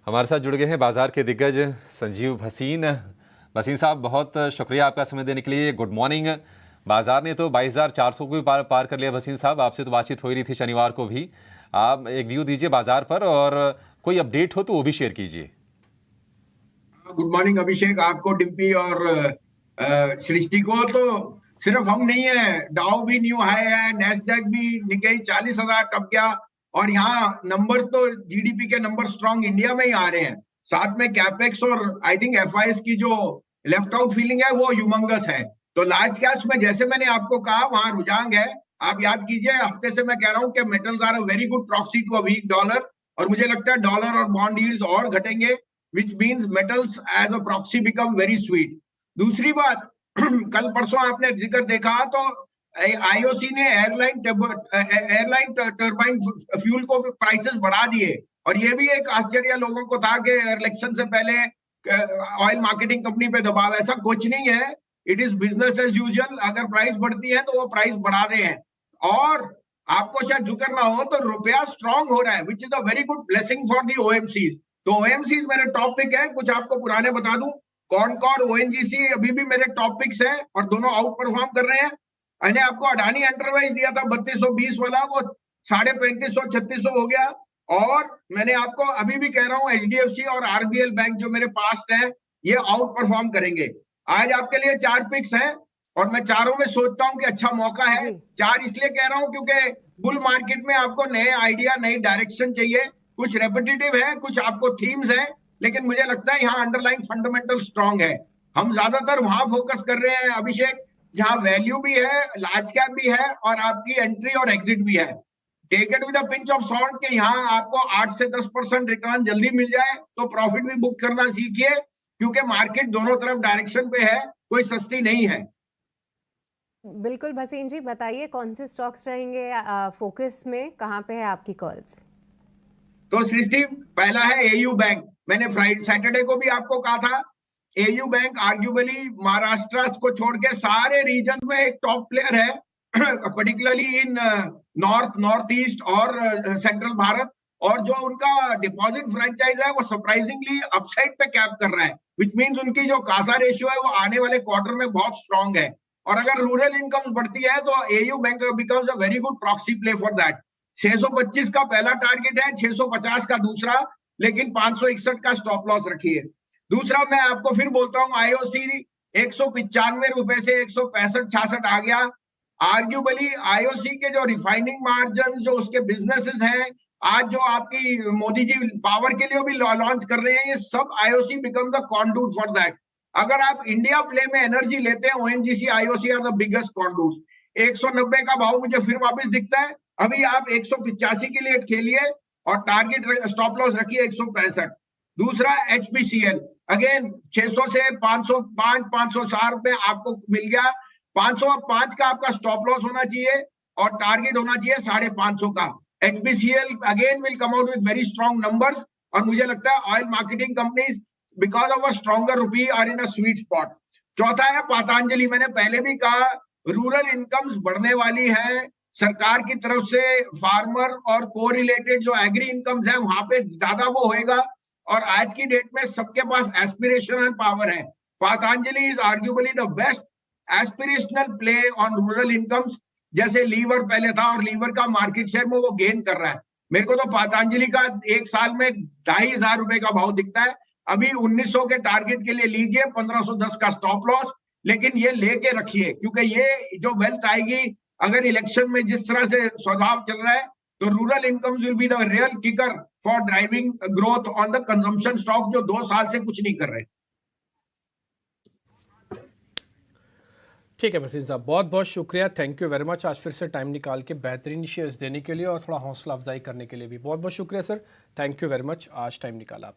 हमारे साथ जुड़ गए हैं बाजार के दिग्गज संजीव भसीन। भसीन साहब, बहुत शुक्रिया आपका समय देने के लिए। Good morning. बाजार ने तो 22,400 को भी पार कर लिया। भसीन साहब, आपसे तो बातचीत हो ही रही थी शनिवार को भी। आप एक व्यू दीजिए बाजार पर, और कोई अपडेट हो तो वो भी शेयर कीजिए। गुड मॉर्निंग अभिषेक, आपको, डिम्पी और सृष्टि को। तो सिर्फ हम नहीं है, डाउ भी न्यू हाई है, नेस्डैक भी, निकेई 40,000 टप गया। और यहाँ नंबर्स तो जीडीपी के नंबर स्ट्रांग इंडिया में ही आ रहे हैं। साथ में कैपेक्स और आई थिंक एफआईएस की जो लेफ्ट आउट फीलिंग है वो ह्यूमंगस है। तो लार्ज कैप्स में जैसे मैंने आपको कहा वहां रुझान है। आप याद कीजिए, हफ्ते से मैं कह रहा हूं कि metals are a very good proxy to a weak dollar. और मुझे लगता है डॉलर और बॉन्ड यील्ड्स और घटेंगे, which means metals as a proxy become very sweet. दूसरी बात, कल परसों आपने जिक्र देखा तो आईओसी ने एयरलाइन टर्बाइन फ्यूल को प्राइसेस बढ़ा दिए। और ये भी एक आश्चर्य लोगों को था कि इलेक्शन से पहले ऑयल मार्केटिंग कंपनी पे दबाव। ऐसा कुछ नहीं है, it is business as usual. अगर प्राइस बढ़ती है तो वो प्राइस बढ़ा रहे हैं। और आपको शायद जिक्र ना हो तो रुपया स्ट्रांग हो रहा है, which is a very good blessing for the OMCs. तो ओएमसीज मेरे टॉप पिक है। कुछ आपको पुराने बता दूं, कॉनकॉर, ओएनजीसी अभी भी मेरे टॉप पिक्स हैं और दोनों आउट परफॉर्म कर रहे हैं। मैंने आपको अडानी एंटरप्राइज दिया था 3220 वाला, वो 3550 3600 हो गया। और मैंने आपको अभी भी कह रहा हूं, एचडीएफसी और आरबीएल बैंक जो मेरे पास्ट है ये आउट परफॉर्म करेंगे। आज आपके लिए 4 पिक्स हैं और मैं चारों में सोचता हूं कि अच्छा मौका है। जी। 4 इसलिए कह रहा हूं क्योंकि बुल मार्केट में आपको नए आइडिया, नई डायरेक्शन चाहिए। कुछ रेपिटेटिव है, कुछ आपको थीम्स है, लेकिन मुझे लगता है यहाँ अंडरलाइन फंडामेंटल स्ट्रांग है। हम ज्यादातर वहां फोकस कर रहे हैं अभिषेक, जहां वैल्यू भी है, लार्ज कैप भी है और आपकी एंट्री और एग्जिट भी है। Take it with a pinch of salt के यहाँ आपको 8 से 10% रिटर्न जल्दी मिल जाए तो प्रॉफिट भी बुक करना सीखिए, क्योंकि मार्केट दोनों तरफ डायरेक्शन पे है, कोई सस्ती नहीं है। बिल्कुल भसीन जी, बताइए कौन से स्टॉक्स रहेंगे फोकस में, कहाँ पे है आपकी कॉल्स? तो सृष्टि, पहला है एयू बैंक। मैंने फ्राइडे सैटरडे को भी आपको कहा था, एयू बैंक आर्ग्यूबली महाराष्ट्र को छोड़ के सारे रीजन में एक टॉप प्लेयर है, particularly in north, north east और सेंट्रल भारत। और जो उनका डिपॉजिट फ्रेंचाइज है वो सरप्राइजिंगली अपसाइड पे कैप कर रहा है, विच मींस उनकी जो कासा रेशियो है वो आने वाले क्वार्टर में बहुत स्ट्रांग है। और अगर रूरल इनकम बढ़ती है तो AU bank becomes a very good proxy play for that. 625 का पहला टारगेट है, 650 का दूसरा, लेकिन 561 का स्टॉप लॉस रखिए। दूसरा मैं आपको फिर बोलता हूं, आईओसी 195 से 165-66 आ गया। आर्ग्यूबली आईओसी के जो रिफाइनिंग मार्जिन, जो उसके बिजनेसेस हैं, आज जो आपकी मोदी जी पावर के लिए भी लॉन्च कर रहे हैं, ये सब IOC become the conduit for that. अगर आप इंडिया प्ले में एनर्जी लेते हैं, ONGC, IOC are the biggest conduit. 190 का भाव मुझे फिर वापस दिखता है। अभी आप 185 के लिए खेलिए और टारगेट स्टॉप लॉस रखिए 165। दूसरा एचपीसीएल, अगेन 600 से 505 560 में आपको मिल गया। 505 का आपका स्टॉप लॉस होना चाहिए और टारगेट होना चाहिए 550 का। HPCL again will come out with very strong numbers. और मुझे लगता है oil marketing companies because of a stronger rupee are in a sweet spot. चौथा है पतंजलि। मैंने पहले भी कहा, रूरल इनकम्स बढ़ने वाली है, सरकार की तरफ से फार्मर और को रिलेटेड जो एग्री इनकम्स है वहां पे ज्यादा वो होएगा। और आज की डेट में सबके पास एस्पिरेशन एंड पावर है। Patanjali is arguably the best aspirational play on rural incomes. जैसे लीवर पहले था और लीवर का मार्केट शेयर में वो गेन कर रहा है। मेरे को तो पतंजलि का एक साल में 2,500 रुपए का भाव दिखता है। अभी 1900 के टारगेट के लिए लीजिए, 1510 का स्टॉप लॉस, लेकिन ये लेके रखिए, क्योंकि ये जो वेल्थ आएगी, अगर इलेक्शन में जिस तरह से स्वभाव चल रहा है, तो rural incomes will be the real kicker for driving growth on the consumption stock, जो 2 साल से कुछ नहीं कर रहे। ठीक है भसीन साहब, बहुत बहुत शुक्रिया, थैंक यू वेरी मच। आज फिर से टाइम निकाल के बेहतरीन शेयर्स देने के लिए और थोड़ा हौसला अफजाई करने के लिए भी बहुत बहुत शुक्रिया sir, thank you very much. आज टाइम निकाला आप।